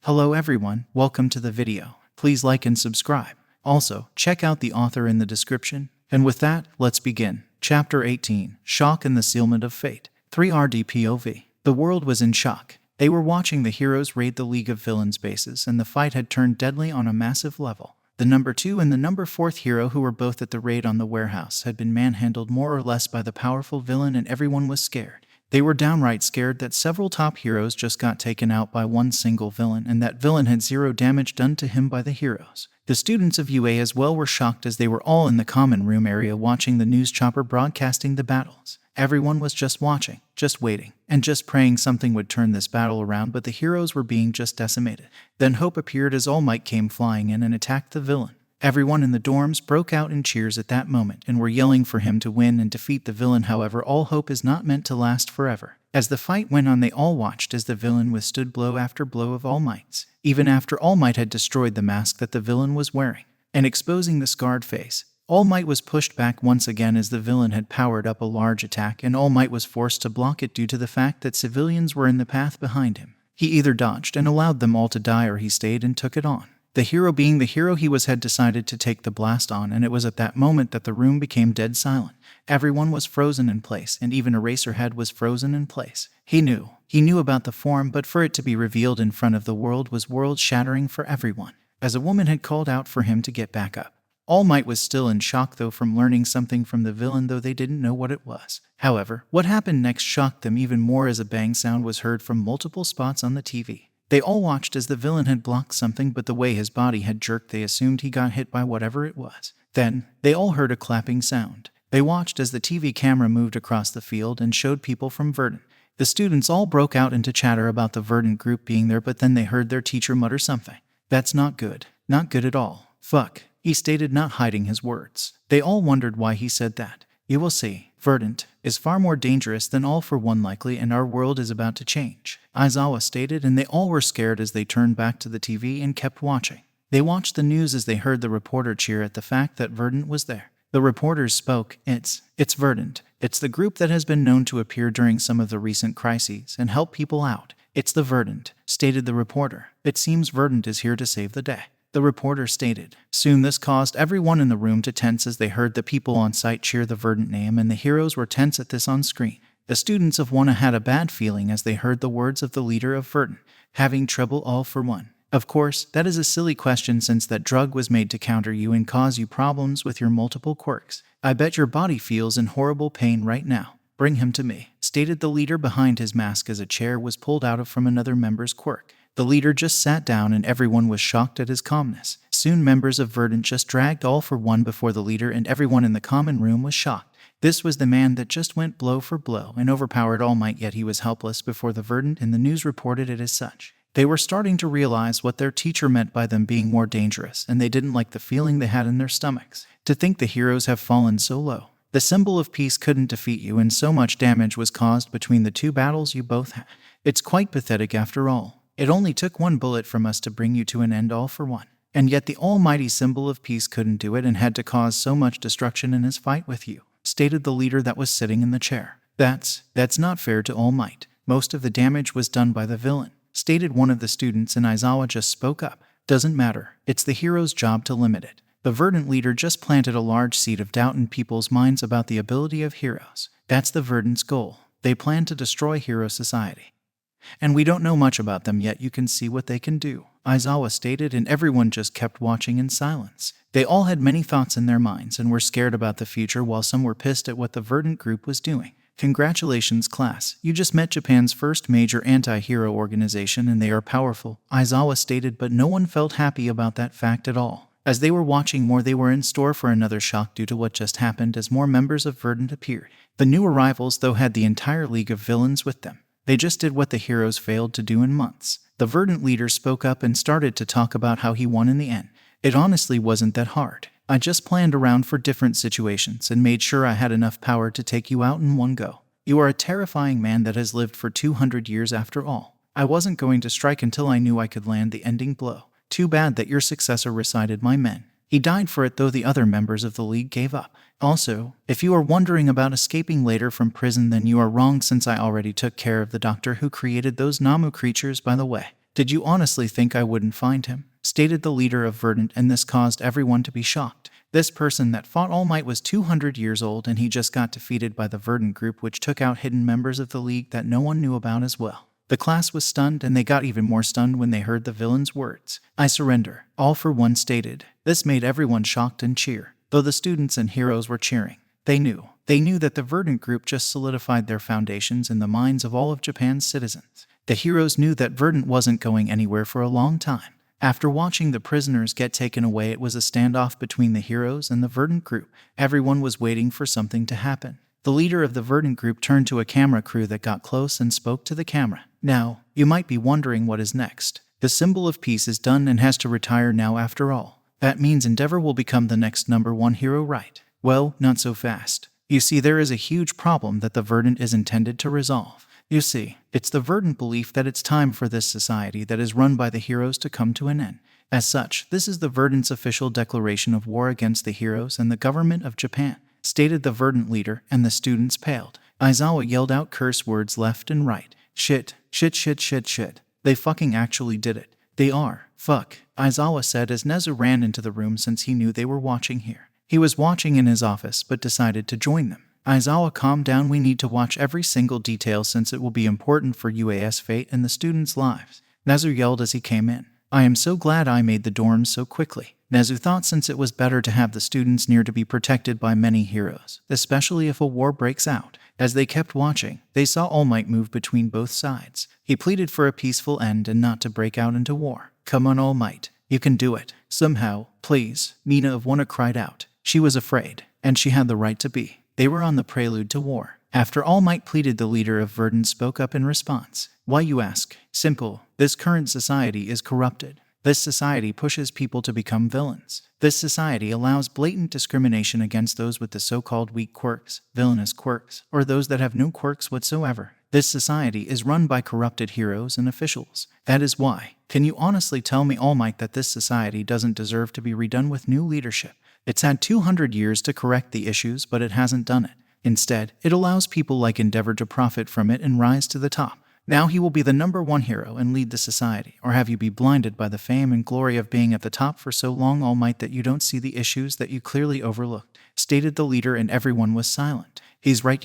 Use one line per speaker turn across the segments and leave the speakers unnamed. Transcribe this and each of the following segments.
Hello everyone, welcome to the video. Please like and subscribe. Also, check out the author in the description. And with that, let's begin. Chapter 18, Shock and the Sealment of Fate. 3RD The world was in shock. They were watching the heroes raid the League of Villains bases, and the fight had turned deadly on a massive level. The number 2 and the number 4th hero, who were both at the raid on the warehouse, had been manhandled more or less by the powerful villain, and everyone was scared. They were downright scared that several top heroes just got taken out by one single villain, and that villain had zero damage done to him by the heroes. The students of UA as well were shocked, as they were all in the common room area watching the news chopper broadcasting the battles. Everyone was just watching, just waiting, and just praying something would turn this battle around, but the heroes were being just decimated. Then hope appeared as All Might came flying in and attacked the villain. Everyone in the dorms broke out in cheers at that moment and were yelling for him to win and defeat the villain. However, all hope is not meant to last forever. As the fight went on, they all watched as the villain withstood blow after blow of All Might's, even after All Might had destroyed the mask that the villain was wearing and exposing the scarred face. All Might was pushed back once again as the villain had powered up a large attack, and All Might was forced to block it due to the fact that civilians were in the path behind him. He either dodged and allowed them all to die, or he stayed and took it on. The hero, being the hero he was, had decided to take the blast on, and it was at that moment that the room became dead silent. Everyone was frozen in place, and even Eraserhead was frozen in place. He knew about the form, but for it to be revealed in front of the world was world-shattering for everyone, as a woman had called out for him to get back up. All Might was still in shock though from learning something from the villain, though they didn't know what it was. However, what happened next shocked them even more, as a bang sound was heard from multiple spots on the TV. They all watched as the villain had blocked something, but the way his body had jerked, they assumed he got hit by whatever it was. Then, they all heard a clapping sound. They watched as the TV camera moved across the field and showed people from Verdant. The students all broke out into chatter about the Verdant group being there, but then they heard their teacher mutter something. "That's not good. Not good at all. Fuck," he stated, not hiding his words. They all wondered why he said that. "You will see. Verdant is far more dangerous than All for One likely, and our world is about to change," Izuku stated, and they all were scared as they turned back to the TV and kept watching. They watched the news as they heard the reporter cheer at the fact that Verdant was there. The reporters spoke. It's Verdant. It's the group that has been known to appear during some of the recent crises and help people out. It's the Verdant," stated the reporter. "It seems Verdant is here to save the day," the reporter stated. Soon this caused everyone in the room to tense as they heard the people on site cheer the Verdant name, and the heroes were tense at this on screen. The students of bnha had a bad feeling as they heard the words of the leader of Verdant, "Having trouble All for One." Of course, that is a silly question, since that drug was made to counter you and cause you problems with your multiple quirks. "I bet your body feels in horrible pain right now. Bring him to me," stated the leader behind his mask as a chair was pulled out from another member's quirk. The leader just sat down, and everyone was shocked at his calmness. Soon members of Verdant just dragged All for One before the leader, and everyone in the common room was shocked. This was the man that just went blow for blow and overpowered All Might, yet he was helpless before the Verdant, and the news reported it as such. They were starting to realize what their teacher meant by them being more dangerous, and they didn't like the feeling they had in their stomachs. To think the heroes have fallen so low. The symbol of peace couldn't defeat you, and so much damage was caused between the two battles you both had. It's quite pathetic after all. It only took one bullet from us to bring you to an end, All for One. And yet the almighty symbol of peace couldn't do it and had to cause so much destruction in his fight with you, stated the leader that was sitting in the chair. That's not fair to All Might. Most of the damage was done by the villain, stated one of the students, and Izuku just spoke up. "Doesn't matter. It's the hero's job to limit it." The Verdant leader just planted a large seed of doubt in people's minds about the ability of heroes. That's the Verdant's goal. They plan to destroy hero society. "And we don't know much about them yet. You can see what they can do," Izuku stated, and everyone just kept watching in silence. They all had many thoughts in their minds and were scared about the future, while some were pissed at what the Verdant group was doing. "Congratulations, class. You just met Japan's first major anti-hero organization, and they are powerful," Izuku stated, but no one felt happy about that fact at all. As they were watching more, they were in store for another shock due to what just happened as more members of Verdant appeared. The new arrivals, though, had the entire League of Villains with them. They just did what the heroes failed to do in months. The Verdant leader spoke up and started to talk about how he won in the end. "It honestly wasn't that hard. I just planned around for different situations and made sure I had enough power to take you out in one go. You are a terrifying man that has lived for 200 years after all. I wasn't going to strike until I knew I could land the ending blow. Too bad that your successor recited my men. He died for it, though the other members of the league gave up. Also, if you are wondering about escaping later from prison, then you are wrong, since I already took care of the doctor who created those Namu creatures, by the way. Did you honestly think I wouldn't find him? Stated the leader of Verdant, and this caused everyone to be shocked. This person that fought All Might was 200 years old, and he just got defeated by the Verdant group, which took out hidden members of the League that no one knew about as well. The class was stunned, and they got even more stunned when they heard the villain's words. "I surrender," all for one stated. This made everyone shocked and cheer, though the students and heroes were cheering. They knew that the Verdant group just solidified their foundations in the minds of all of Japan's citizens. The heroes knew that Verdant wasn't going anywhere for a long time. After watching the prisoners get taken away, it was a standoff between the heroes and the Verdant group. Everyone was waiting for something to happen. The leader of the Verdant group turned to a camera crew that got close and spoke to the camera. "Now, you might be wondering what is next. The symbol of peace is done and has to retire now after all. That means Endeavor will become the next #1 hero, right? Well, not so fast. You see, there is a huge problem that the Verdant is intended to resolve. You see, it's the Verdant belief that it's time for this society that is run by the heroes to come to an end. As such, this is the Verdant's official declaration of war against the heroes and the government of Japan," stated the Verdant leader, and the students paled. Aizawa yelled out curse words left and right. Shit. They fucking actually did it. They are. Fuck," Aizawa said as Nezu ran into the room since he knew they were watching here. He was watching in his office but decided to join them. "Aizawa, calm down. We need to watch every single detail since it will be important for UAS fate and the students' lives," Nezu yelled as he came in. "I am so glad I made the dorms so quickly," Nezu thought, since it was better to have the students near to be protected by many heroes, especially if a war breaks out. As they kept watching, they saw All Might move between both sides. He pleaded for a peaceful end and not to break out into war. "Come on, All Might. You can do it. Somehow, please," Nina of Wona cried out. She was afraid, and she had the right to be. They were on the prelude to war. After All Might pleaded, the leader of Verdant spoke up in response. "Why, you ask? Simple. This current society is corrupted. This society pushes people to become villains. This society allows blatant discrimination against those with the so-called weak quirks, villainous quirks, or those that have no quirks whatsoever. This society is run by corrupted heroes and officials. That is why. Can you honestly tell me, All Might, that this society doesn't deserve to be redone with new leadership? It's had 200 years to correct the issues, but it hasn't done it. Instead, it allows people like Endeavor to profit from it and rise to the top. Now he will be the #1 hero and lead the society, or have you be blinded by the fame and glory of being at the top for so long, All Might, that you don't see the issues that you clearly overlooked," stated the leader, and everyone was silent. "He's right,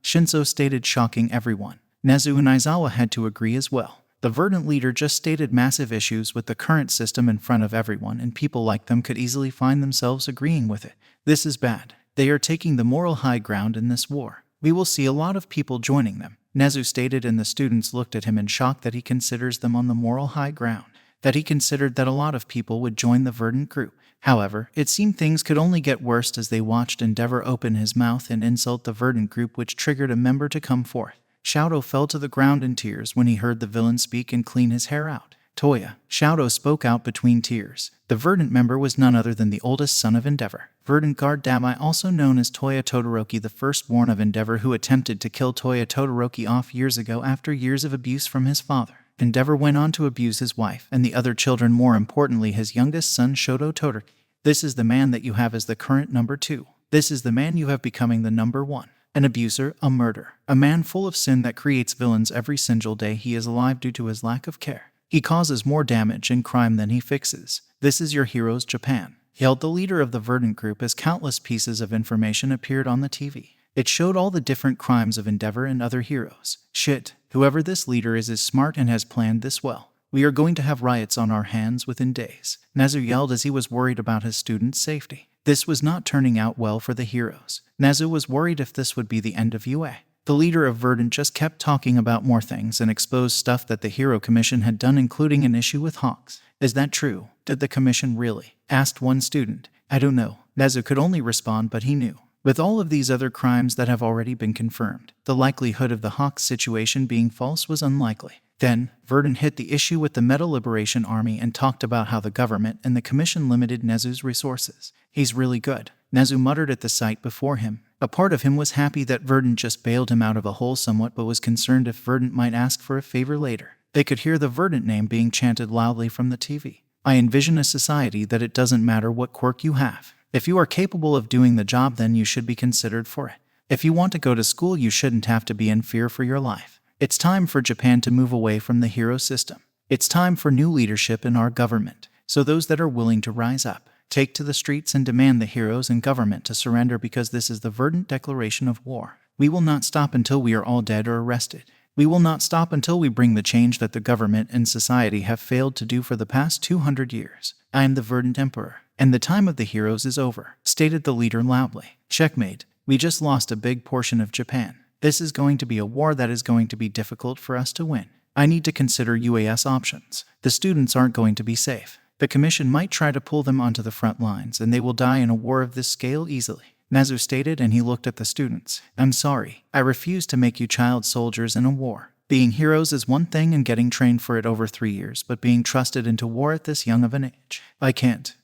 Shinzo stated, shocking everyone. Nezu and Aizawa had to agree as well. The Verdant leader just stated massive issues with the current system in front of everyone, and people like them could easily find themselves agreeing with it. This is bad. They are taking the moral high ground in this war. We will see a lot of people joining them," Nezu stated, and the students looked at him in shock that he considers them on the moral high ground, that he considered that a lot of people would join the Verdant group. However, it seemed things could only get worse as they watched Endeavor open his mouth and insult the Verdant group, which triggered a member to come forth. Shouto fell to the ground in tears when he heard the villain speak and clean his hair out. "Toya," Shouto spoke out between tears. The Verdant member was none other than the oldest son of Endeavor, Verdant Guard Damai, also known as Toya Todoroki, the firstborn of Endeavor, who attempted to kill Toya Todoroki off years ago after years of abuse from his father. Endeavor went on to abuse his wife and the other children, more importantly his youngest son Shoto Todoroki. This is the man that you have as the current #2. This is the man you have becoming the #1. An abuser, a murderer, a man full of sin that creates villains every single day he is alive due to his lack of care. He causes more damage and crime than he fixes. This is your hero's Japan," yelled the leader of the Verdant group as countless pieces of information appeared on the TV. It showed all the different crimes of Endeavor and other heroes. "Shit, whoever this leader is smart and has planned this well. We are going to have riots on our hands within days," Nezu yelled as he was worried about his students' safety. This was not turning out well for the heroes. Nezu was worried if this would be the end of UA. The leader of Verdant just kept talking about more things and exposed stuff that the Hero Commission had done, including an issue with Hawks. "Is that true? Did the commission really?" asked one student. "I don't know." Nezu could only respond, but he knew. With all of these other crimes that have already been confirmed, the likelihood of the Hawks situation being false was unlikely. Then, Verdant hit the issue with the Metal Liberation Army and talked about how the government and the commission limited Nezu's resources. "He's really good," Nezu muttered at the sight before him. A part of him was happy that Verdant just bailed him out of a hole somewhat, but was concerned if Verdant might ask for a favor later. They could hear the Verdant name being chanted loudly from the TV. "I envision a society that it doesn't matter what quirk you have. If you are capable of doing the job, then you should be considered for it. If you want to go to school, you shouldn't have to be in fear for your life. It's time for Japan to move away from the hero system." It's time for new leadership in our government. So those that are willing to rise up, take to the streets and demand the heroes and government to surrender, because this is the Verdant Declaration of War. We will not stop until we are all dead or arrested. We will not stop until we bring the change that the government and society have failed to do for the past 200 years. I am the Verdant Emperor, and the time of the heroes is over, stated the leader loudly. Checkmate. We just lost a big portion of Japan. This is going to be a war that is going to be difficult for us to win. I need to consider UAS options. The students aren't going to be safe. The commission might try to pull them onto the front lines, and they will die in a war of this scale easily, Nezu stated, and he looked at the students. I'm sorry. I refuse to make you child soldiers in a war. Being heroes is one thing and getting trained for it over 3 years, but being trusted into war at this young of an age. I can't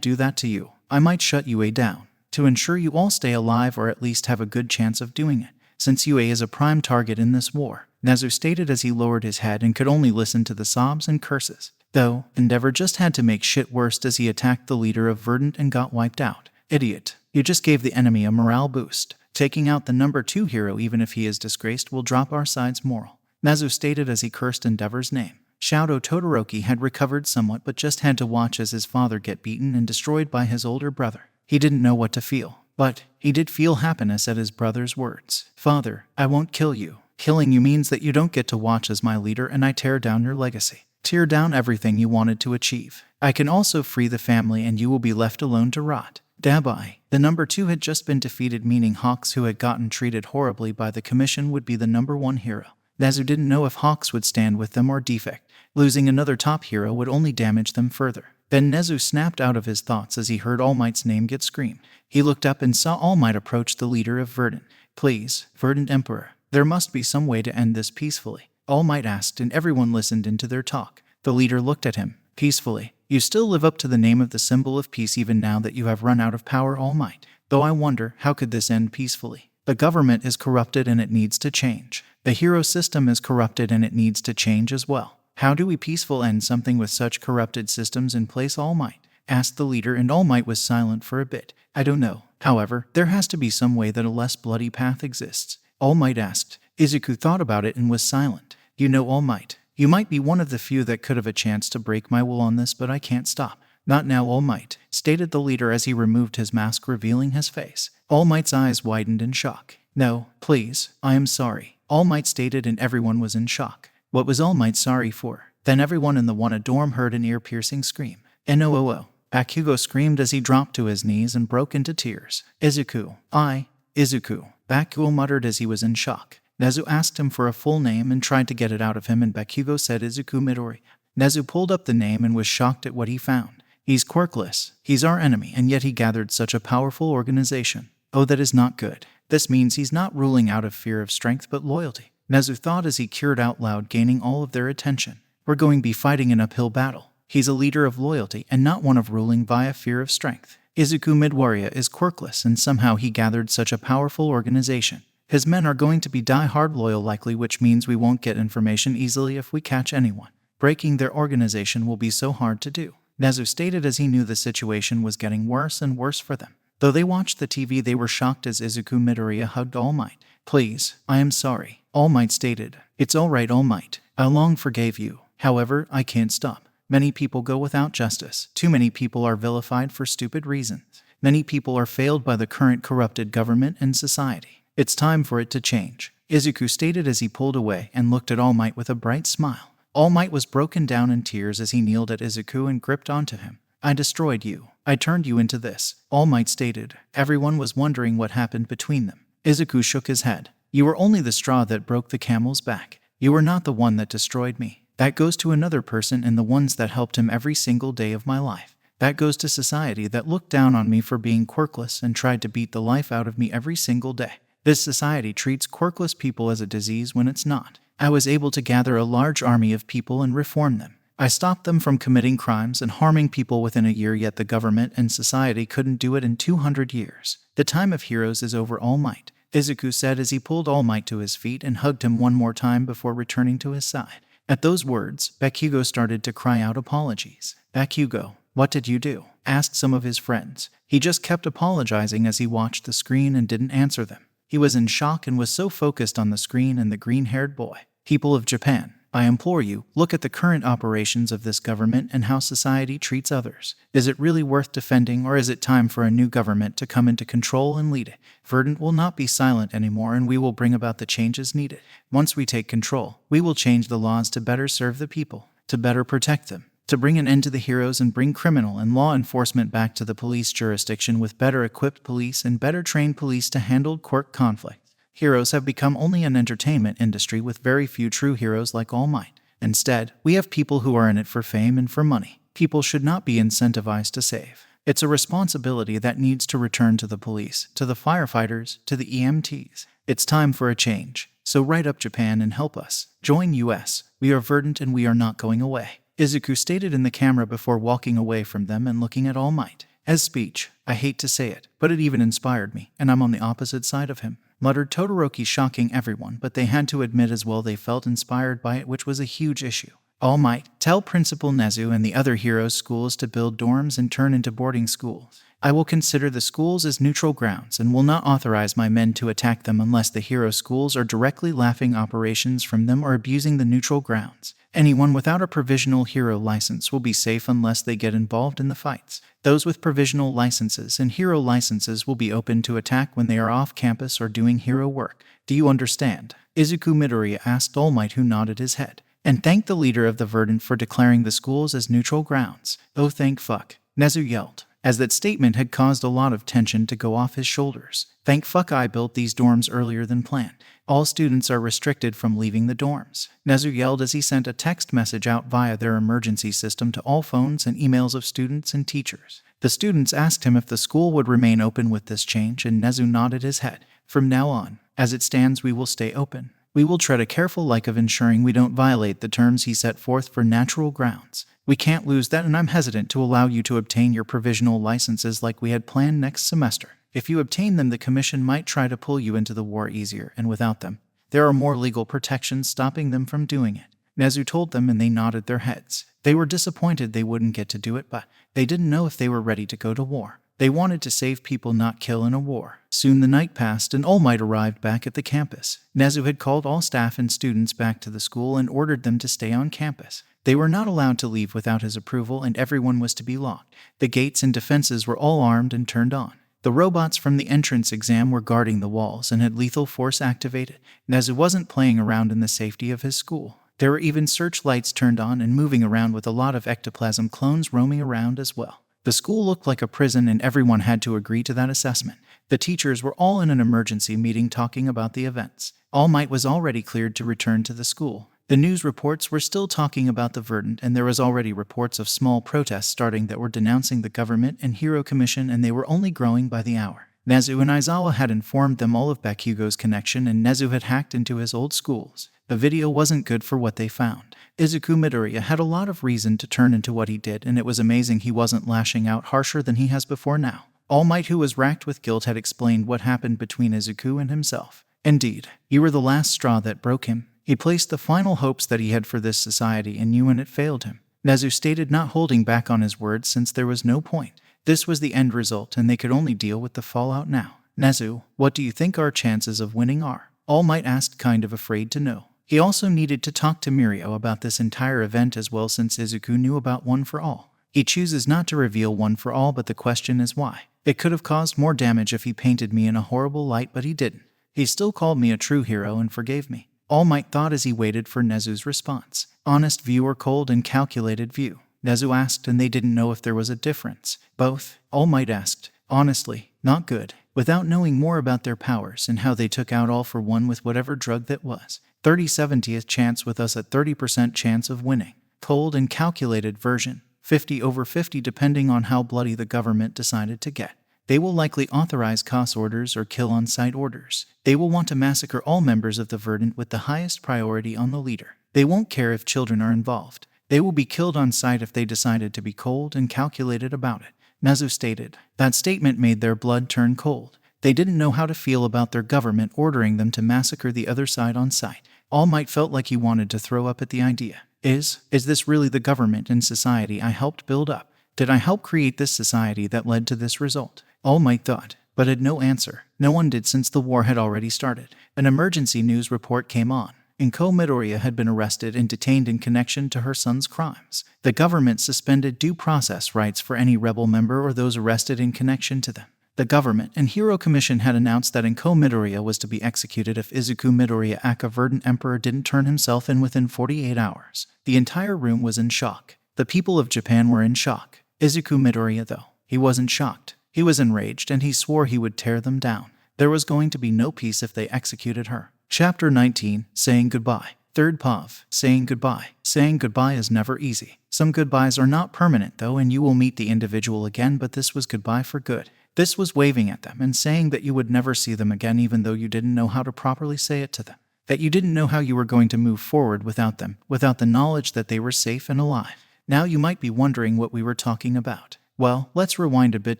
do that to you. I might shut UA down to ensure you all stay alive, or at least have a good chance of doing it, since UA is a prime target in this war, Nezu stated as he lowered his head and could only listen to the sobs and curses. Though, Endeavor just had to make shit worse as he attacked the leader of Verdant and got wiped out. Idiot. You just gave the enemy a morale boost. Taking out the number 2 hero, even if he is disgraced, will drop our side's moral, Nezu stated as he cursed Endeavor's name. Shouto Todoroki had recovered somewhat, but just had to watch as his father get beaten and destroyed by his older brother. He didn't know what to feel, but he did feel happiness at his brother's words. Father, I won't kill you. Killing you means that you don't get to watch as my leader and I tear down your legacy. Tear down everything you wanted to achieve. I can also free the family and you will be left alone to rot. Dabai. The number 2 had just been defeated, meaning Hawks, who had gotten treated horribly by the commission, would be the number 1 hero. Nezu didn't know if Hawks would stand with them or defect. Losing another top hero would only damage them further. Then Nezu snapped out of his thoughts as he heard All Might's name get screamed. He looked up and saw All Might approach the leader of Verdant. Please, Verdant Emperor, there must be some way to end this peacefully, All Might asked, and everyone listened into their talk. The leader looked at him. Peacefully. You still live up to the name of the symbol of peace even now that you have run out of power, All Might. Though I wonder, how could this end peacefully? The government is corrupted and it needs to change. The hero system is corrupted and it needs to change as well. How do we peacefully end something with such corrupted systems in place, All Might? Asked the leader, and All Might was silent for a bit. I don't know. However, there has to be some way that a less bloody path exists, All Might asked. Izuku thought about it and was silent. You know, All Might, you might be one of the few that could have a chance to break my will on this, but I can't stop. Not now, All Might, stated the leader as he removed his mask, revealing his face. All Might's eyes widened in shock. No, please, I am sorry, All Might stated, and everyone was in shock. What was All Might sorry for? Then everyone in the Wana dorm heard an ear-piercing scream. NOOO. Bakugo screamed as he dropped to his knees and broke into tears. Izuku. Izuku. Bakugo muttered as he was in shock. Nezu asked him for a full name and tried to get it out of him, and Bakugo said Izuku Midori. Nezu pulled up the name and was shocked at what he found. He's quirkless. He's our enemy, and yet he gathered such a powerful organization. Oh, that is not good. This means he's not ruling out of fear of strength but loyalty, Nezu thought as he cured out loud, gaining all of their attention. We're going to be fighting an uphill battle. He's a leader of loyalty and not one of ruling via fear of strength. Izuku Midoriya is quirkless, and somehow he gathered such a powerful organization. His men are going to be die-hard loyal likely, which means we won't get information easily if we catch anyone. Breaking their organization will be so hard to do, Nezu stated as he knew the situation was getting worse and worse for them. Though they watched the TV, they were shocked as Izuku Midoriya hugged All Might. Please, I am sorry, All Might stated. It's all right, All Might. I long forgave you. However, I can't stop. Many people go without justice. Too many people are vilified for stupid reasons. Many people are failed by the current corrupted government and society. It's time for it to change, Izuku stated as he pulled away and looked at All Might with a bright smile. All Might was broken down in tears as he kneeled at Izuku and gripped onto him. I destroyed you. I turned you into this, All Might stated. Everyone was wondering what happened between them. Izuku shook his head. You were only the straw that broke the camel's back. You were not the one that destroyed me. That goes to another person and the ones that helped him every single day of my life. That goes to society that looked down on me for being quirkless and tried to beat the life out of me every single day. This society treats quirkless people as a disease when it's not. I was able to gather a large army of people and reform them. I stopped them from committing crimes and harming people within a year, yet the government and society couldn't do it in 200 years. The time of heroes is over, All Might, Izuku said as he pulled All Might to his feet and hugged him one more time before returning to his side. At those words, Bakugo started to cry out apologies. Bakugo, what did you do? Asked some of his friends. He just kept apologizing as he watched the screen and didn't answer them. He was in shock and was so focused on the screen and the green-haired boy. People of Japan, I implore you, look at the current operations of this government and how society treats others. Is it really worth defending, or is it time for a new government to come into control and lead it? Verdant will not be silent anymore, and we will bring about the changes needed. Once we take control, we will change the laws to better serve the people, to better protect them, to bring an end to the heroes and bring criminal and law enforcement back to the police jurisdiction with better equipped police and better trained police to handle quirk conflict. Heroes have become only an entertainment industry with very few true heroes like All Might. Instead, we have people who are in it for fame and for money. People should not be incentivized to save. It's a responsibility that needs to return to the police, to the firefighters, to the EMTs. It's time for a change. So write up Japan and help us. Join US. We are Verdant and we are not going away. Izuku stated in the camera before walking away from them and looking at All Might. As speech, I hate to say it, but it even inspired me, and I'm on the opposite side of him, muttered Todoroki, shocking everyone, but they had to admit as well they felt inspired by it, which was a huge issue. All Might, tell Principal Nezu and the other heroes' schools to build dorms and turn into boarding schools. I will consider the schools as neutral grounds and will not authorize my men to attack them unless the hero schools are directly laughing operations from them or abusing the neutral grounds. Anyone without a provisional hero license will be safe unless they get involved in the fights. Those with provisional licenses and hero licenses will be open to attack when they are off campus or doing hero work. Do you understand? Izuku Midoriya asked All Might, who nodded his head, and thanked the leader of the Verdant for declaring the schools as neutral grounds. Oh, thank fuck, Nezu yelled, as that statement had caused a lot of tension to go off his shoulders. Thank fuck I built these dorms earlier than planned. All students are restricted from leaving the dorms, Nezu yelled as he sent a text message out via their emergency system to all phones and emails of students and teachers. The students asked him if the school would remain open with this change, and Nezu nodded his head. From now on, as it stands, we will stay open. We will tread a careful like of ensuring we don't violate the terms he set forth for natural grounds. We can't lose that, and I'm hesitant to allow you to obtain your provisional licenses like we had planned next semester. If you obtain them, the commission might try to pull you into the war easier, and without them, there are more legal protections stopping them from doing it. Nezu told them, and they nodded their heads. They were disappointed they wouldn't get to do it, but they didn't know if they were ready to go to war. They wanted to save people, not kill in a war. Soon the night passed and All Might arrived back at the campus. Nezu had called all staff and students back to the school and ordered them to stay on campus. They were not allowed to leave without his approval, and everyone was to be locked. The gates and defenses were all armed and turned on. The robots from the entrance exam were guarding the walls and had lethal force activated. Nezu wasn't playing around in the safety of his school. There were even searchlights turned on and moving around, with a lot of ectoplasm clones roaming around as well. The school looked like a prison, and everyone had to agree to that assessment. The teachers were all in an emergency meeting talking about the events. All Might was already cleared to return to the school. The news reports were still talking about the Verdant, and there was already reports of small protests starting that were denouncing the government and Hero Commission, and they were only growing by the hour. Nezu and Aizawa had informed them all of Bakugo's connection, and Nezu had hacked into his old schools. The video wasn't good for what they found. Izuku Midoriya had a lot of reason to turn into what he did, and it was amazing he wasn't lashing out harsher than he has before now. All Might, who was racked with guilt, had explained what happened between Izuku and himself. Indeed, you were the last straw that broke him. He placed the final hopes that he had for this society in you, and it failed him. Nezu stated, not holding back on his words since there was no point. This was the end result, and they could only deal with the fallout now. Nezu, what do you think our chances of winning are? All Might asked, kind of afraid to know. He also needed to talk to Mirio about this entire event as well, since Izuku knew about One for All. He chooses not to reveal One for All, but the question is why. It could have caused more damage if he painted me in a horrible light, but he didn't. He still called me a true hero and forgave me. All Might thought as he waited for Nezu's response. Honest view or cold and calculated view? Nezu asked, and they didn't know if there was a difference. Both, All Might asked. Honestly, not good. Without knowing more about their powers and how they took out All for One with whatever drug that was. 30/70th chance with us at 30% chance of winning. Cold and calculated version. 50/50 depending on how bloody the government decided to get. They will likely authorize COS orders or kill on-site orders. They will want to massacre all members of the Verdant with the highest priority on the leader. They won't care if children are involved. They will be killed on sight if they decided to be cold and calculated about it. Nezu stated. That statement made their blood turn cold. They didn't know how to feel about their government ordering them to massacre the other side on sight. All Might felt like he wanted to throw up at the idea. Is this really the government and society I helped build up? Did I help create this society that led to this result? All Might thought, but had no answer. No one did, since the war had already started. An emergency news report came on. Inko Midoriya had been arrested and detained in connection to her son's crimes. The government suspended due process rights for any rebel member or those arrested in connection to them. The government and Hero Commission had announced that Inko Midoriya was to be executed if Izuku Midoriya aka Verdant Emperor didn't turn himself in within 48 hours. The entire room was in shock. The people of Japan were in shock. Izuku Midoriya, though, he wasn't shocked. He was enraged and he swore he would tear them down. There was going to be no peace if they executed her. Chapter 19, Saying Goodbye. Third POV, Saying Goodbye. Saying goodbye is never easy. Some goodbyes are not permanent though, and you will meet the individual again, but this was goodbye for good. This was waving at them and saying that you would never see them again, even though you didn't know how to properly say it to them. That you didn't know how you were going to move forward without them, without the knowledge that they were safe and alive. Now you might be wondering what we were talking about. Well, let's rewind a bit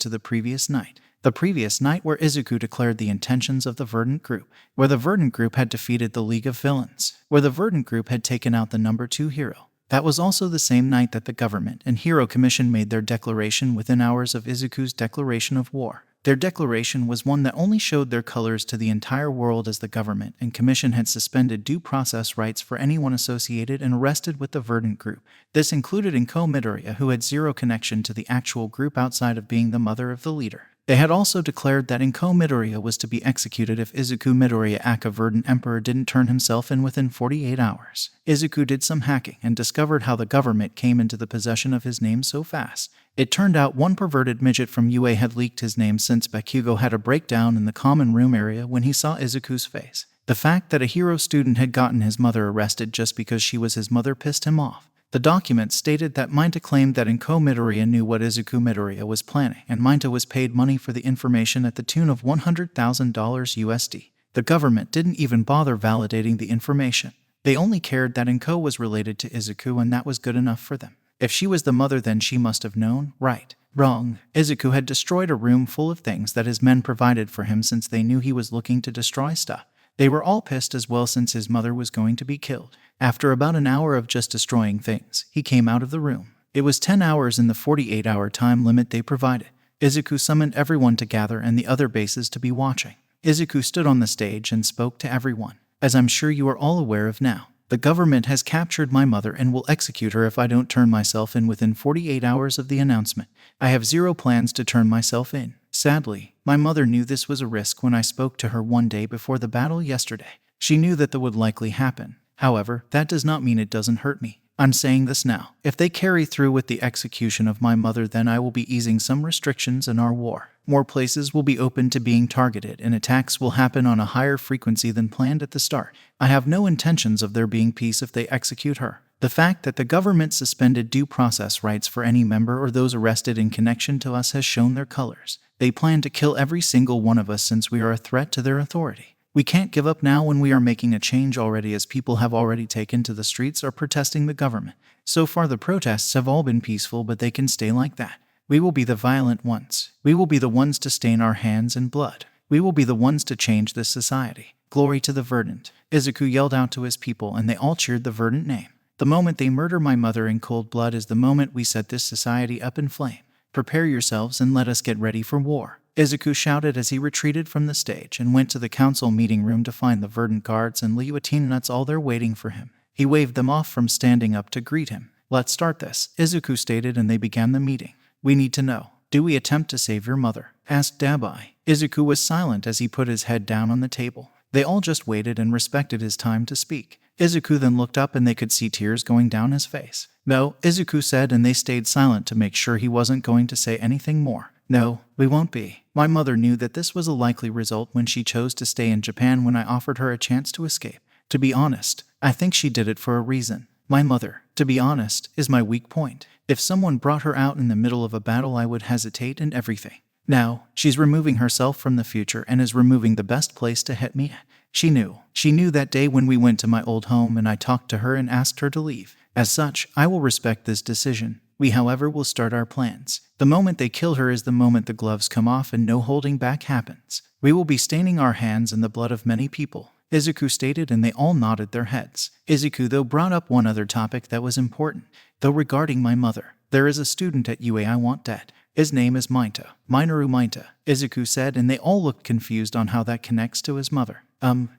to the previous night. The previous night where Izuku declared the intentions of the Verdant Group, where the Verdant Group had defeated the League of Villains, where the Verdant Group had taken out the number 2 hero. That was also the same night that the government and Hero Commission made their declaration within hours of Izuku's declaration of war. Their declaration was one that only showed their colors to the entire world, as the government and commission had suspended due process rights for anyone associated and arrested with the Verdant Group. This included Inko Midoriya, who had zero connection to the actual group outside of being the mother of the leader. They had also declared that Inko Midoriya was to be executed if Izuku Midoriya aka Verdant Emperor didn't turn himself in within 48 hours. Izuku did some hacking and discovered how the government came into the possession of his name so fast. It turned out one perverted midget from UA had leaked his name, since Bakugo had a breakdown in the common room area when he saw Izuku's face. The fact that a hero student had gotten his mother arrested just because she was his mother pissed him off. The document stated that Minta claimed that Inko Midoriya knew what Izuku Midoriya was planning, and Minta was paid money for the information at the tune of $100,000 USD. The government didn't even bother validating the information. They only cared that Inko was related to Izuku, and that was good enough for them. If she was the mother, then she must have known, right? Wrong. Izuku had destroyed a room full of things that his men provided for him, since they knew he was looking to destroy stuff. They were all pissed as well, since his mother was going to be killed. After about an hour of just destroying things, he came out of the room. It was 10 hours in the 48-hour time limit they provided. Izuku summoned everyone to gather and the other bases to be watching. Izuku stood on the stage and spoke to everyone. As I'm sure you are all aware of now, the government has captured my mother and will execute her if I don't turn myself in within 48 hours of the announcement. I have zero plans to turn myself in. Sadly, my mother knew this was a risk when I spoke to her one day before the battle yesterday. She knew that would likely happen. However, that does not mean it doesn't hurt me. I'm saying this now. If they carry through with the execution of my mother, then I will be easing some restrictions in our war. More places will be open to being targeted, and attacks will happen on a higher frequency than planned at the start. I have no intentions of there being peace if they execute her. The fact that the government suspended due process rights for any member or those arrested in connection to us has shown their colors. They plan to kill every single one of us, since we are a threat to their authority. We can't give up now when we are making a change already, as people have already taken to the streets or protesting the government. So far the protests have all been peaceful, but they can stay like that. We will be the violent ones. We will be the ones to stain our hands in blood. We will be the ones to change this society. Glory to the Verdant. Izuku yelled out to his people, and they all cheered the Verdant name. The moment they murder my mother in cold blood is the moment we set this society up in flame. Prepare yourselves and let us get ready for war. Izuku shouted as he retreated from the stage and went to the council meeting room to find the Verdant guards and Liuatin nuts all there waiting for him. He waved them off from standing up to greet him. Let's start this, Izuku stated, and they began the meeting. We need to know, do we attempt to save your mother? Asked Dabai. Izuku was silent as he put his head down on the table. They all just waited and respected his time to speak. Izuku then looked up and they could see tears going down his face. No, Izuku said, and they stayed silent to make sure he wasn't going to say anything more. No, we won't be. My mother knew that this was a likely result when she chose to stay in Japan when I offered her a chance to escape. To be honest, I think she did it for a reason. My mother, to be honest, is my weak point. If someone brought her out in the middle of a battle, I would hesitate and everything. Now, she's removing herself from the future and is removing the best place to hit me at. She knew that day when we went to my old home and I talked to her and asked her to leave. As such, I will respect this decision. We, however, will start our plans. The moment they kill her is the moment the gloves come off and no holding back happens. We will be staining our hands in the blood of many people, Izuku stated, and they all nodded their heads. Izuku, though, brought up one other topic that was important. Though regarding my mother, there is a student at UA I want dead. His name is Minta. Minoru Minta, Izuku said, and they all looked confused on how that connects to his mother.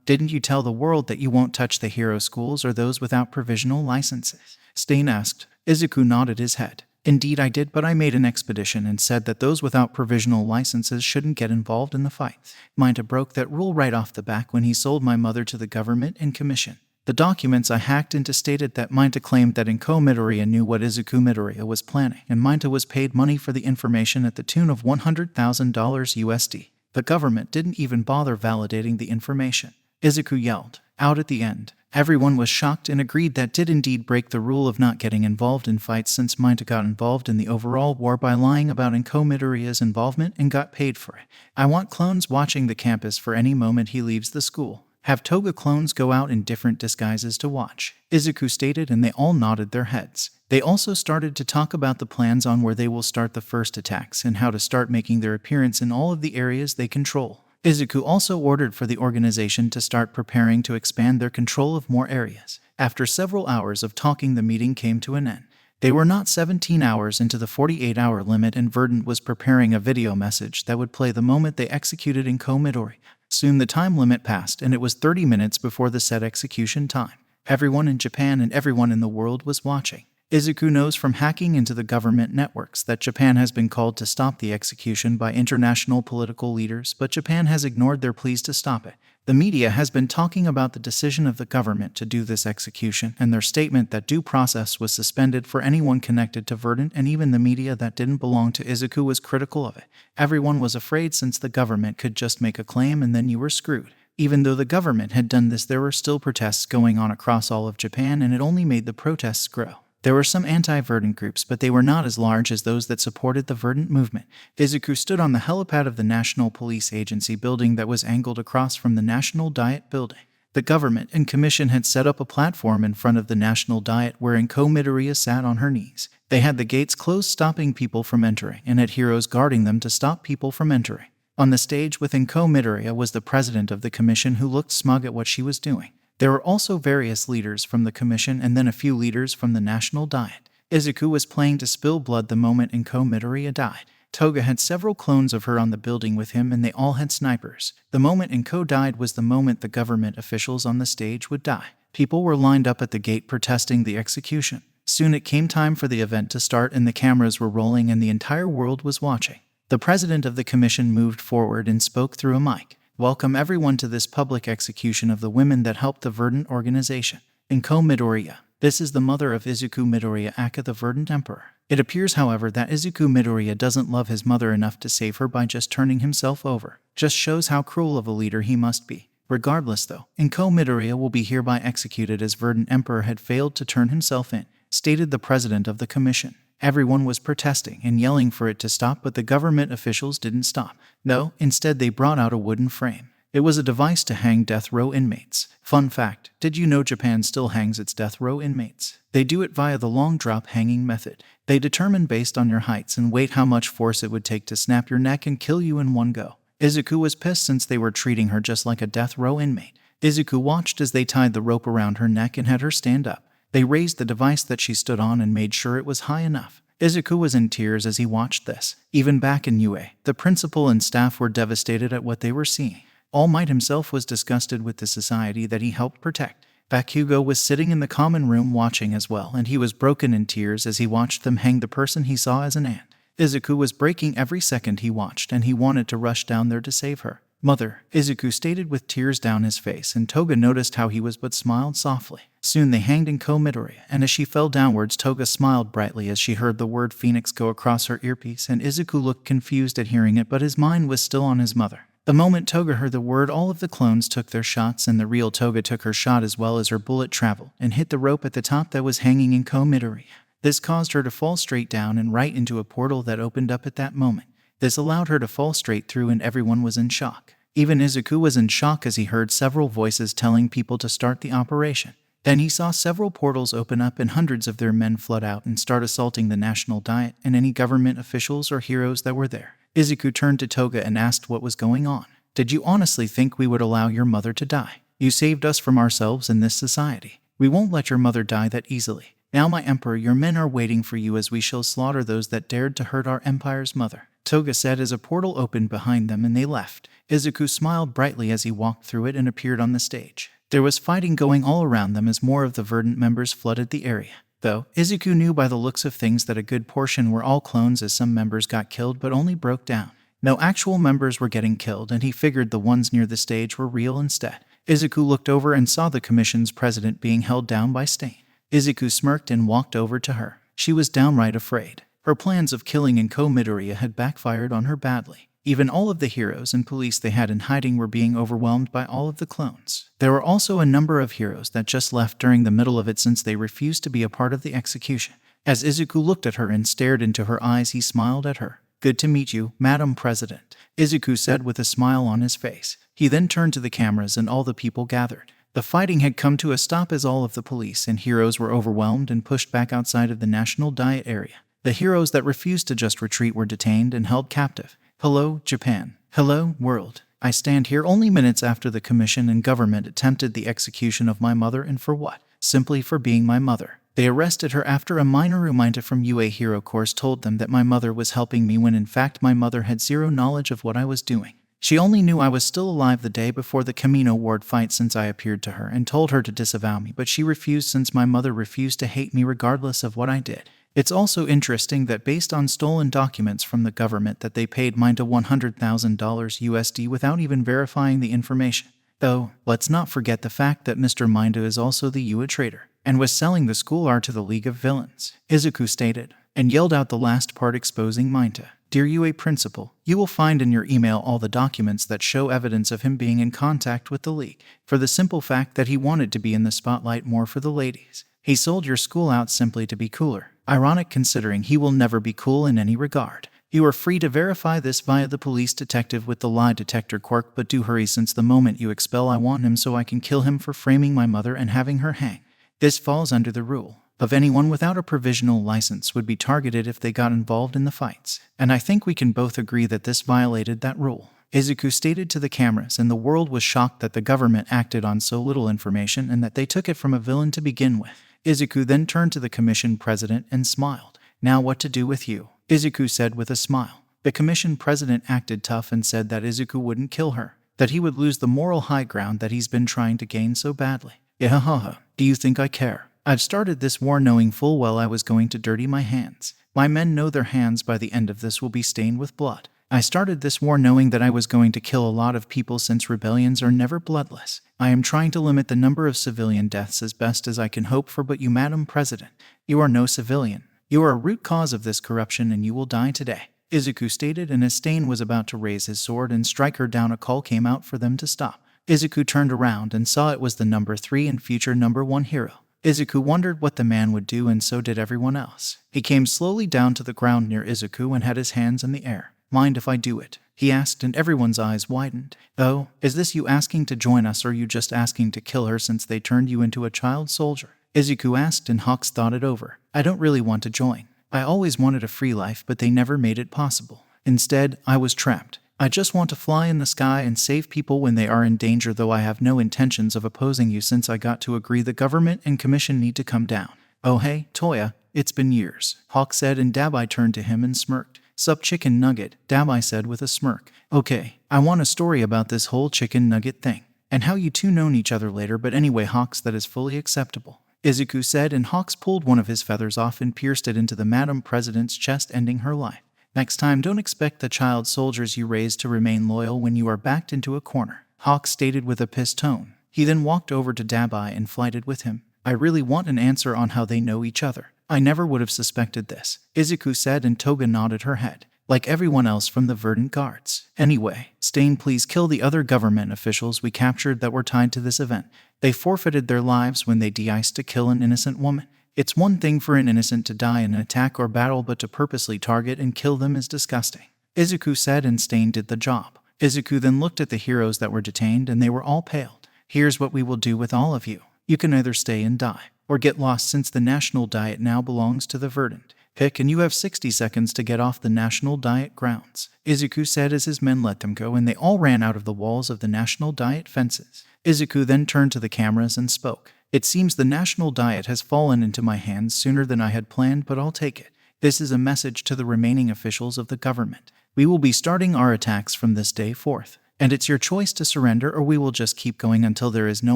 Didn't you tell the world that you won't touch the hero schools or those without provisional licenses? Stain asked. Izuku nodded his head. Indeed I did, but I made an expedition and said that those without provisional licenses shouldn't get involved in the fight. Minta broke that rule right off the back when he sold my mother to the government in commission. The documents I hacked into stated that Minta claimed that Inko Midoriya knew what Izuku Midoriya was planning, and Minta was paid money for the information at the tune of $100,000 USD. The government didn't even bother validating the information. Izuku yelled out at the end. Everyone was shocked and agreed that did indeed break the rule of not getting involved in fights, since Minta got involved in the overall war by lying about Inko Midoriya's involvement and got paid for it. I want clones watching the campus for any moment he leaves the school. Have Toga clones go out in different disguises to watch, Izuku stated, and they all nodded their heads. They also started to talk about the plans on where they will start the first attacks and how to start making their appearance in all of the areas they control. Izuku also ordered for the organization to start preparing to expand their control of more areas. After several hours of talking, the meeting came to an end. They were not 17 hours into the 48-hour limit, and Verdant was preparing a video message that would play the moment they executed Inko Midoriya. Soon the time limit passed, and it was 30 minutes before the set execution time. Everyone in Japan and everyone in the world was watching. Izuku knows from hacking into the government networks that Japan has been called to stop the execution by international political leaders, but Japan has ignored their pleas to stop it. The media has been talking about the decision of the government to do this execution and their statement that due process was suspended for anyone connected to Verdant, and even the media that didn't belong to Izuku was critical of it. Everyone was afraid, since the government could just make a claim and then you were screwed. Even though the government had done this, there were still protests going on across all of Japan, and it only made the protests grow. There were some anti-Verdant groups, but they were not as large as those that supported the Verdant movement. Izuku stood on the helipad of the National Police Agency building that was angled across from the National Diet building. The government and commission had set up a platform in front of the National Diet where Inko Midoriya sat on her knees. They had the gates closed, stopping people from entering, and had heroes guarding them to stop people from entering. On the stage with Inko Midoriya was the president of the commission, who looked smug at what she was doing. There were also various leaders from the commission and then a few leaders from the National Diet. Izuku was playing to spill blood the moment Inko Midoriya died. Toga had several clones of her on the building with him, and they all had snipers. The moment Inko died was the moment the government officials on the stage would die. People were lined up at the gate protesting the execution. Soon it came time for the event to start, and the cameras were rolling and the entire world was watching. The president of the commission moved forward and spoke through a mic. Welcome everyone to this public execution of the women that helped the Verdant organization. Inko Midoriya. This is the mother of Izuku Midoriya, aka the Verdant Emperor. It appears, however, that Izuku Midoriya doesn't love his mother enough to save her by just turning himself over. Just shows how cruel of a leader he must be. Regardless though, Inko Midoriya will be hereby executed as Verdant Emperor had failed to turn himself in, stated the president of the commission. Everyone was protesting and yelling for it to stop, but the government officials didn't stop. No, instead they brought out a wooden frame. It was a device to hang death row inmates. Fun fact, did you know Japan still hangs its death row inmates? They do it via the long drop hanging method. They determine based on your heights and weight how much force it would take to snap your neck and kill you in one go. Izuku was pissed since they were treating her just like a death row inmate. Izuku watched as they tied the rope around her neck and had her stand up. They raised the device that she stood on and made sure it was high enough. Izuku was in tears as he watched this. Even back in UA, the principal and staff were devastated at what they were seeing. All Might himself was disgusted with the society that he helped protect. Bakugo was sitting in the common room watching as well, and he was broken in tears as he watched them hang the person he saw as an aunt. Izuku was breaking every second he watched, and he wanted to rush down there to save her. Mother, Izuku stated with tears down his face, and Toga noticed how he was but smiled softly. Soon they hanged Inko Midoriya, and as she fell downwards, Toga smiled brightly as she heard the word Phoenix go across her earpiece, and Izuku looked confused at hearing it, but his mind was still on his mother. The moment Toga heard the word, all of the clones took their shots, and the real Toga took her shot as well as her bullet traveled and hit the rope at the top that was hanging Inko Midoriya. This caused her to fall straight down and right into a portal that opened up at that moment. This allowed her to fall straight through, and everyone was in shock. Even Izuku was in shock as he heard several voices telling people to start the operation. Then he saw several portals open up and hundreds of their men flood out and start assaulting the National Diet and any government officials or heroes that were there. Izuku turned to Toga and asked what was going on. Did you honestly think we would allow your mother to die? You saved us from ourselves in this society. We won't let your mother die that easily. Now, my emperor, your men are waiting for you as we shall slaughter those that dared to hurt our empire's mother. Toga said as a portal opened behind them and they left. Izuku smiled brightly as he walked through it and appeared on the stage. There was fighting going all around them as more of the Verdant members flooded the area. Though, Izuku knew by the looks of things that a good portion were all clones as some members got killed but only broke down. No actual members were getting killed and he figured the ones near the stage were real instead. Izuku looked over and saw the commission's president being held down by Stain. Izuku smirked and walked over to her. She was downright afraid. Her plans of killing Inko Midoriya had backfired on her badly. Even all of the heroes and police they had in hiding were being overwhelmed by all of the clones. There were also a number of heroes that just left during the middle of it since they refused to be a part of the execution. As Izuku looked at her and stared into her eyes, he smiled at her. "Good to meet you, Madam President," Izuku said with a smile on his face. He then turned to the cameras and all the people gathered. The fighting had come to a stop as all of the police and heroes were overwhelmed and pushed back outside of the National Diet area. The heroes that refused to just retreat were detained and held captive. "Hello, Japan. Hello, world. I stand here only minutes after the commission and government attempted the execution of my mother, and for what? Simply for being my mother. They arrested her after a minor reminder from UA Hero Course told them that my mother was helping me when in fact my mother had zero knowledge of what I was doing. She only knew I was still alive the day before the Camino Ward fight since I appeared to her and told her to disavow me, but she refused since my mother refused to hate me regardless of what I did. It's also interesting that based on stolen documents from the government that they paid mine to $100,000 USD without even verifying the information. Though, let's not forget the fact that Mr. Minda is also the UA trader, and was selling the school art to the League of Villains, Izuku stated, and yelled out the last part exposing Minda. "Dear UA Principal, you will find in your email all the documents that show evidence of him being in contact with the League, for the simple fact that he wanted to be in the spotlight more for the ladies. He sold your school out simply to be cooler. Ironic considering he will never be cool in any regard. You are free to verify this via the police detective with the lie detector quirk, but do hurry since the moment you expel I want him so I can kill him for framing my mother and having her hang. This falls under the rule of anyone without a provisional license would be targeted if they got involved in the fights. And I think we can both agree that this violated that rule," Izuku stated to the cameras, and the world was shocked that the government acted on so little information and that they took it from a villain to begin with. Izuku then turned to the commission president and smiled. "Now what to do with you?" Izuku said with a smile. The commission president acted tough and said that Izuku wouldn't kill her, that he would lose the moral high ground that he's been trying to gain so badly. "Yahaha, do you think I care? I've started this war knowing full well I was going to dirty my hands. My men know their hands by the end of this will be stained with blood. I started this war knowing that I was going to kill a lot of people since rebellions are never bloodless. I am trying to limit the number of civilian deaths as best as I can hope for, but you, Madam President, you are no civilian. You are a root cause of this corruption and you will die today," Izuku stated, and as Stain was about to raise his sword and strike her down, a call came out for them to stop. Izuku turned around and saw it was the number 3 and future number 1 hero. Izuku wondered what the man would do, and so did everyone else. He came slowly down to the ground near Izuku and had his hands in the air. "Mind if I do it?" he asked, and everyone's eyes widened. "Oh, is this you asking to join us, or you just asking to kill her since they turned you into a child soldier?" Izuku asked, and Hawks thought it over. "I don't really want to join. I always wanted a free life, but they never made it possible. Instead, I was trapped. I just want to fly in the sky and save people when they are in danger, though I have no intentions of opposing you since I got to agree the government and commission need to come down." "Oh hey, Toya, it's been years," Hawk said, and Dabai turned to him and smirked. "Sup chicken nugget," Dabai said with a smirk. "Okay, I want a story about this whole chicken nugget thing, and how you two known each other later, but anyway Hawks, that is fully acceptable," Izuku said, and Hawks pulled one of his feathers off and pierced it into the Madam President's chest, ending her life. "Next time, don't expect the child soldiers you raised to remain loyal when you are backed into a corner," Hawks stated with a pissed tone. He then walked over to Dabai and flighted with him. "I really want an answer on how they know each other. I never would have suspected this," Izuku said, and Toga nodded her head. "Like everyone else from the Verdant Guards. Anyway, Stain, please kill the other government officials we captured that were tied to this event. They forfeited their lives when they de-iced to kill an innocent woman. It's one thing for an innocent to die in an attack or battle, but to purposely target and kill them is disgusting," Izuku said, and Stain did the job. Izuku then looked at the heroes that were detained, and they were all paled. "Here's what we will do with all of you. You can either stay and die, or get lost since the National Diet now belongs to the Verdant. Pick, and you have 60 seconds to get off the National Diet grounds," Izuku said as his men let them go, and they all ran out of the walls of the National Diet fences. Izuku then turned to the cameras and spoke. "It seems the National Diet has fallen into my hands sooner than I had planned, but I'll take it. This is a message to the remaining officials of the government. We will be starting our attacks from this day forth. And it's your choice to surrender, or we will just keep going until there is no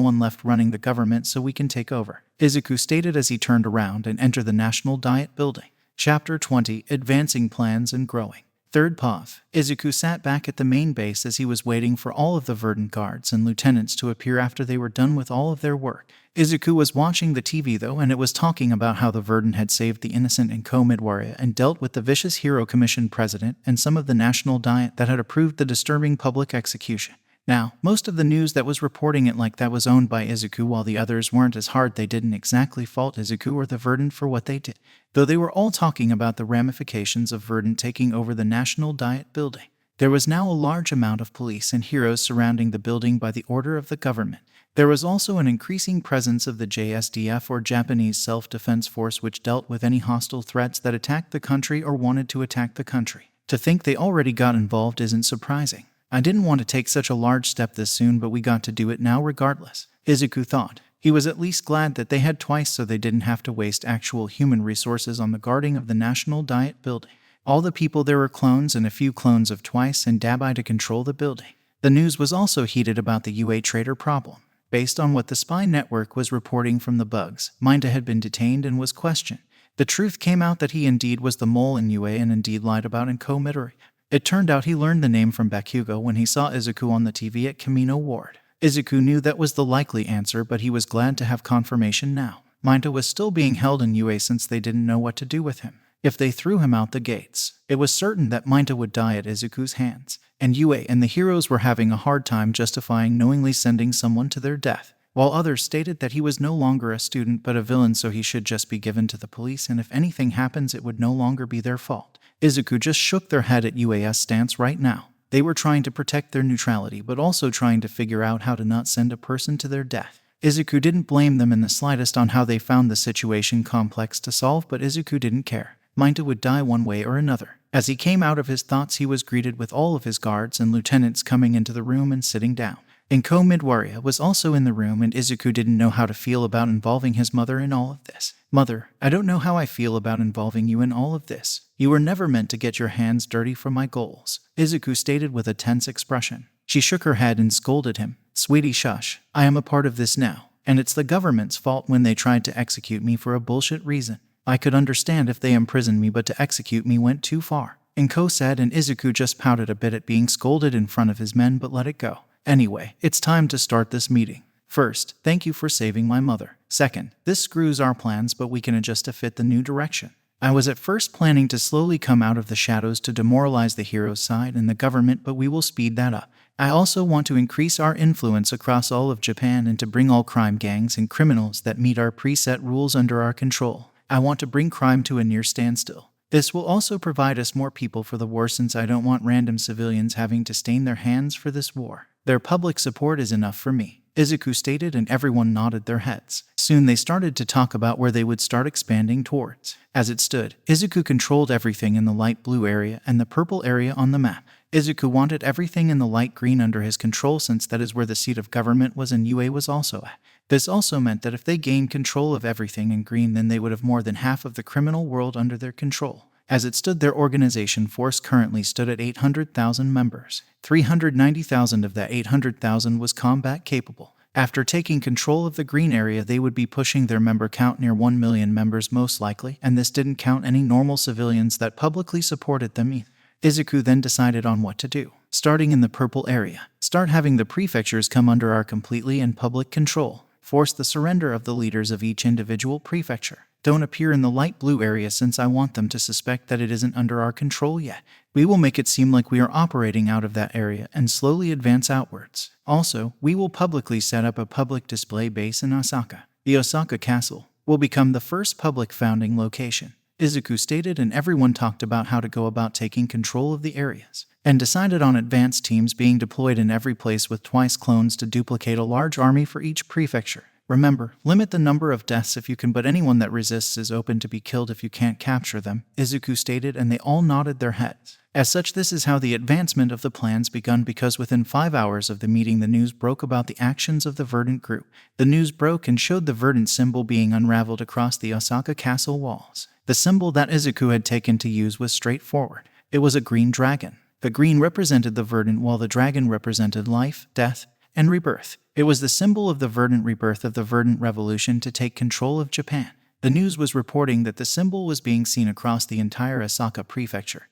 one left running the government so we can take over," Izuku stated as he turned around and entered the National Diet Building. Chapter 20: Advancing Plans and Growing. Third POV. Izuku sat back at the main base as he was waiting for all of the Verdant guards and lieutenants to appear after they were done with all of their work. Izuku was watching the TV though, and it was talking about how the Verdant had saved the innocent in Midwaria and dealt with the vicious Hero Commission president and some of the National Diet that had approved the disturbing public execution. Now, most of the news that was reporting it like that was owned by Izuku, while the others weren't as hard. They didn't exactly fault Izuku or the Verdant for what they did, though they were all talking about the ramifications of Verdant taking over the National Diet Building. There was now a large amount of police and heroes surrounding the building by the order of the government. There was also an increasing presence of the JSDF, or Japanese Self-Defense Force, which dealt with any hostile threats that attacked the country or wanted to attack the country. To think they already got involved isn't surprising. I didn't want to take such a large step this soon, but we got to do it now regardless, Izuku thought. He was at least glad that they had twice so they didn't have to waste actual human resources on the guarding of the National Diet Building. All the people there were clones, and a few clones of Twice and Dabai to control the building. The news was also heated about the UA trader problem. Based on what the spy network was reporting from the bugs, Minda had been detained and was questioned. The truth came out that he indeed was the mole in UA and indeed lied about in Midori. It turned out he learned the name from Bakugo when he saw Izuku on the TV at Kamino Ward. Izuku knew that was the likely answer, but he was glad to have confirmation now. Minda was still being held in UA since they didn't know what to do with him. If they threw him out the gates, it was certain that Minda would die at Izuku's hands, and UA and the heroes were having a hard time justifying knowingly sending someone to their death, while others stated that he was no longer a student but a villain, so he should just be given to the police, and if anything happens it would no longer be their fault. Izuku just shook their head at UA's stance right now. They were trying to protect their neutrality but also trying to figure out how to not send a person to their death. Izuku didn't blame them in the slightest on how they found the situation complex to solve, but Izuku didn't care. Minda would die one way or another. As he came out of his thoughts, he was greeted with all of his guards and lieutenants coming into the room and sitting down. Inko Midwaria was also in the room, and Izuku didn't know how to feel about involving his mother in all of this. "Mother, I don't know how I feel about involving you in all of this. You were never meant to get your hands dirty for my goals," Izuku stated with a tense expression. She shook her head and scolded him. "Sweetie, shush. I am a part of this now, and it's the government's fault when they tried to execute me for a bullshit reason. I could understand if they imprisoned me, but to execute me went too far," Inko said, and Izuku just pouted a bit at being scolded in front of his men but let it go. "Anyway, it's time to start this meeting. First, thank you for saving my mother. Second, this screws our plans, but we can adjust to fit the new direction. I was at first planning to slowly come out of the shadows to demoralize the heroes' side and the government, but we will speed that up. I also want to increase our influence across all of Japan and to bring all crime gangs and criminals that meet our preset rules under our control. I want to bring crime to a near standstill. This will also provide us more people for the war, since I don't want random civilians having to stain their hands for this war. Their public support is enough for me," Izuku stated, and everyone nodded their heads. Soon they started to talk about where they would start expanding towards. As it stood, Izuku controlled everything in the light blue area and the purple area on the map. Izuku wanted everything in the light green under his control, since that is where the seat of government was and UA was also at. This also meant that if they gained control of everything in green, then they would have more than half of the criminal world under their control. As it stood, their organization force currently stood at 800,000 members. 390,000 of that 800,000 was combat capable. After taking control of the green area, they would be pushing their member count near 1 million members most likely, and this didn't count any normal civilians that publicly supported them either. Izuku then decided on what to do. Starting in the purple area, start having the prefectures come under our completely and public control. Force the surrender of the leaders of each individual prefecture. Don't appear in the light blue area, since I want them to suspect that it isn't under our control yet. We will make it seem like we are operating out of that area and slowly advance outwards. Also, we will publicly set up a public display base in Osaka. The Osaka Castle will become the first public founding location," Izuku stated, and everyone talked about how to go about taking control of the areas, and decided on advanced teams being deployed in every place with Twice clones to duplicate a large army for each prefecture. "Remember, limit the number of deaths if you can, but anyone that resists is open to be killed if you can't capture them," Izuku stated, and they all nodded their heads. As such, this is how the advancement of the plans begun, because within 5 hours of the meeting the news broke about the actions of the Verdant group. The news broke and showed the Verdant symbol being unraveled across the Osaka castle walls. The symbol that Izuku had taken to use was straightforward. It was a green dragon. The green represented the Verdant while the dragon represented life, death, and rebirth. It was the symbol of the Verdant rebirth of the Verdant Revolution to take control of Japan. The news was reporting that the symbol was being seen across the entire Osaka prefecture,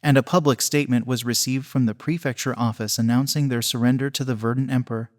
and a public statement was received from the prefecture office announcing their surrender to the Verdant Emperor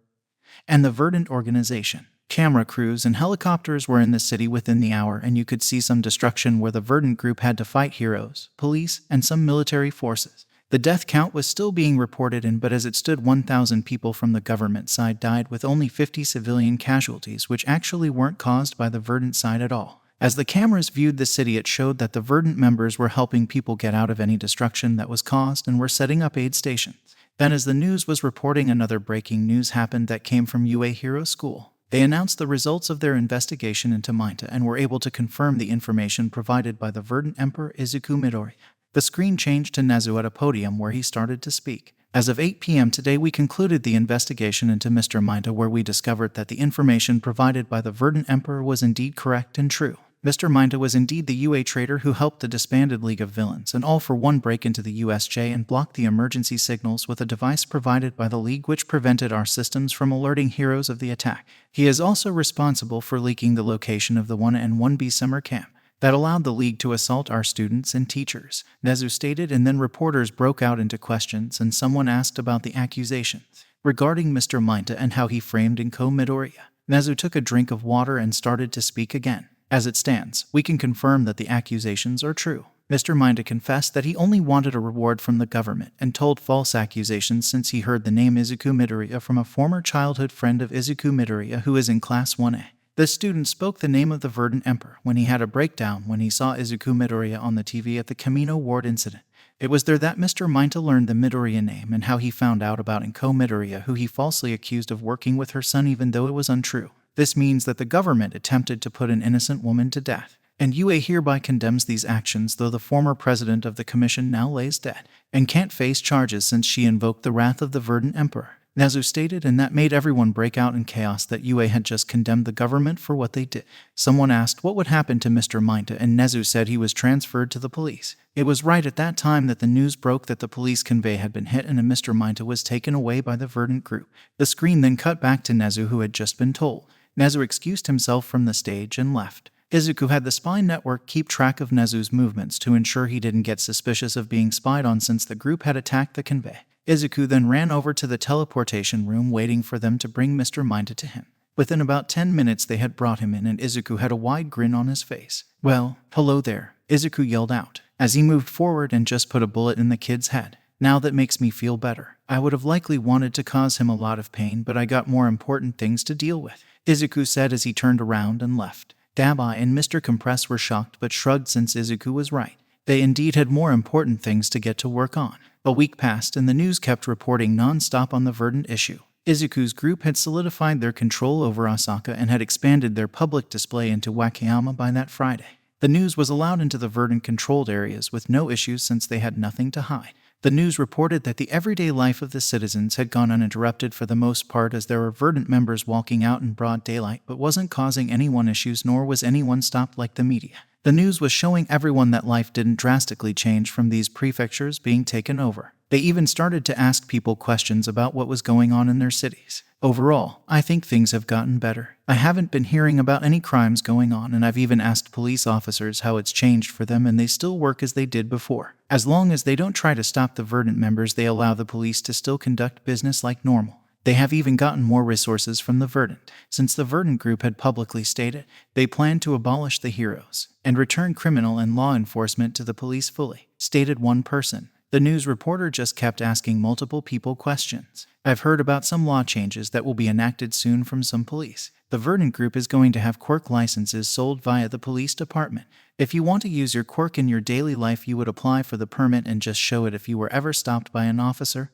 and the Verdant organization. Camera crews and helicopters were in the city within the hour, and you could see some destruction where the Verdant group had to fight heroes, police, and some military forces. The death count was still being reported in, but as it stood, 1,000 people from the government side died, with only 50 civilian casualties, which actually weren't caused by the Verdant side at all. As the cameras viewed the city, it showed that the Verdant members were helping people get out of any destruction that was caused and were setting up aid stations. Then, as the news was reporting, another breaking news happened that came from UA Hero School. They announced the results of their investigation into Minta and were able to confirm the information provided by the Verdant Emperor Izuku Midori. The screen changed to Nezu at a podium where he started to speak. As of 8 p.m. today, we concluded the investigation into Mr. Minta, where we discovered that the information provided by the Verdant Emperor was indeed correct and true. Mr. Minta was indeed the UA traitor who helped the disbanded League of Villains and All for One break into the USJ and block the emergency signals with a device provided by the League which prevented our systems from alerting heroes of the attack. He is also responsible for leaking the location of the 1A and 1B summer camp that allowed the League to assault our students and teachers, Nezu stated, and then reporters broke out into questions and someone asked about the accusations regarding Mr. Minta and how he framed Inko Midoriya. Nezu took a drink of water and started to speak again. As it stands, we can confirm that the accusations are true. Mr. Minta confessed that he only wanted a reward from the government and told false accusations since he heard the name Izuku Midoriya from a former childhood friend of Izuku Midoriya who is in Class 1A. The student spoke the name of the Verdant Emperor when he had a breakdown when he saw Izuku Midoriya on the TV at the Camino Ward incident. It was there that Mr. Minta learned the Midoriya name and how he found out about Inko Midoriya, who he falsely accused of working with her son even though it was untrue. This means that the government attempted to put an innocent woman to death, and UA hereby condemns these actions, though the former president of the commission now lays dead and can't face charges since she invoked the wrath of the Verdant Emperor, Nezu stated, and that made everyone break out in chaos that UA had just condemned the government for what they did. Someone asked what would happen to Mr. Minta, and Nezu said he was transferred to the police. It was right at that time that the news broke that the police convoy had been hit and a Mr. Minta was taken away by the Verdant group. The screen then cut back to Nezu, who had just been told. Nezu excused himself from the stage and left. Izuku had the spy network keep track of Nezu's movements to ensure he didn't get suspicious of being spied on since the group had attacked the convoy. Izuku then ran over to the teleportation room waiting for them to bring Mr. Minta to him. Within about 10 minutes they had brought him in and Izuku had a wide grin on his face. "Well, hello there," Izuku yelled out, as he moved forward and just put a bullet in the kid's head. "Now that makes me feel better. I would have likely wanted to cause him a lot of pain, but I got more important things to deal with," Izuku said as he turned around and left. Dabai and Mr. Compress were shocked but shrugged since Izuku was right. They indeed had more important things to get to work on. A week passed and the news kept reporting non-stop on the Verdant issue. Izuku's group had solidified their control over Osaka and had expanded their public display into Wakayama by that Friday. The news was allowed into the Verdant-controlled areas with no issues since they had nothing to hide. The news reported that the everyday life of the citizens had gone uninterrupted for the most part, as there were Verdant members walking out in broad daylight but wasn't causing anyone issues, nor was anyone stopped like the media. The news was showing everyone that life didn't drastically change from these prefectures being taken over. They even started to ask people questions about what was going on in their cities. Overall, I think things have gotten better. I haven't been hearing about any crimes going on, and I've even asked police officers how it's changed for them, and they still work as they did before. As long as they don't try to stop the Verdant members, they allow the police to still conduct business like normal. They have even gotten more resources from the Verdant, since the Verdant group had publicly stated they planned to abolish the heroes and return criminal and law enforcement to the police fully, stated one person. The news reporter just kept asking multiple people questions. "I've heard about some law changes that will be enacted soon from some police. The Verdant group is going to have quirk licenses sold via the police department. If you want to use your quirk in your daily life, you would apply for the permit and just show it if you were ever stopped by an officer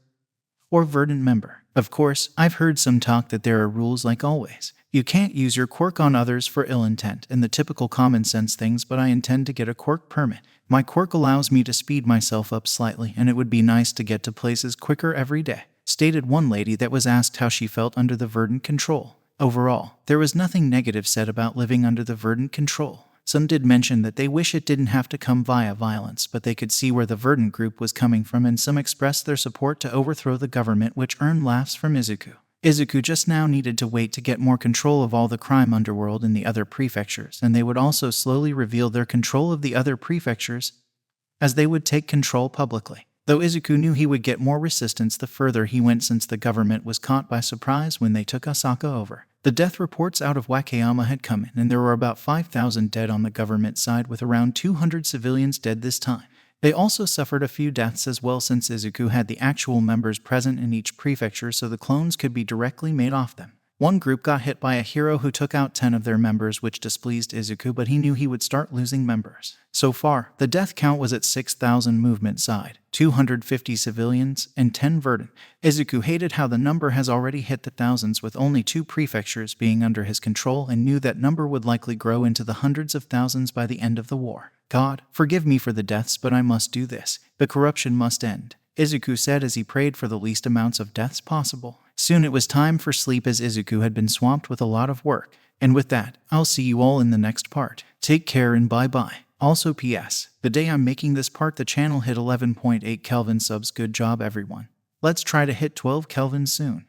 or Verdant member. Of course, I've heard some talk that there are rules like always. You can't use your quirk on others for ill intent and the typical common sense things, but I intend to get a quirk permit. My quirk allows me to speed myself up slightly, and it would be nice to get to places quicker every day," stated one lady that was asked how she felt under the Verdant control. Overall, there was nothing negative said about living under the Verdant control. Some did mention that they wish it didn't have to come via violence, but they could see where the Verdant group was coming from, and some expressed their support to overthrow the government, which earned laughs from Izuku. Izuku just now needed to wait to get more control of all the crime underworld in the other prefectures, and they would also slowly reveal their control of the other prefectures as they would take control publicly. Though Izuku knew he would get more resistance the further he went, since the government was caught by surprise when they took Osaka over. The death reports out of Wakayama had come in, and there were about 5,000 dead on the government side, with around 200 civilians dead this time. They also suffered a few deaths as well, since Izuku had the actual members present in each prefecture, so the clones could be directly made off them. One group got hit by a hero who took out 10 of their members, which displeased Izuku, but he knew he would start losing members. So far, the death count was at 6,000 movement side, 250 civilians, and 10 Verdant. Izuku hated how the number has already hit the thousands, with only 2 prefectures being under his control, and knew that number would likely grow into the hundreds of thousands by the end of the war. God, forgive me for the deaths, but I must do this. The corruption must end, Izuku said as he prayed for the least amounts of deaths possible. Soon it was time for sleep, as Izuku had been swamped with a lot of work. And with that, I'll see you all in the next part. Take care and bye-bye. Also PS, the day I'm making this part, the channel hit 11.8 Kelvin subs. Good job everyone. Let's try to hit 12 Kelvin soon.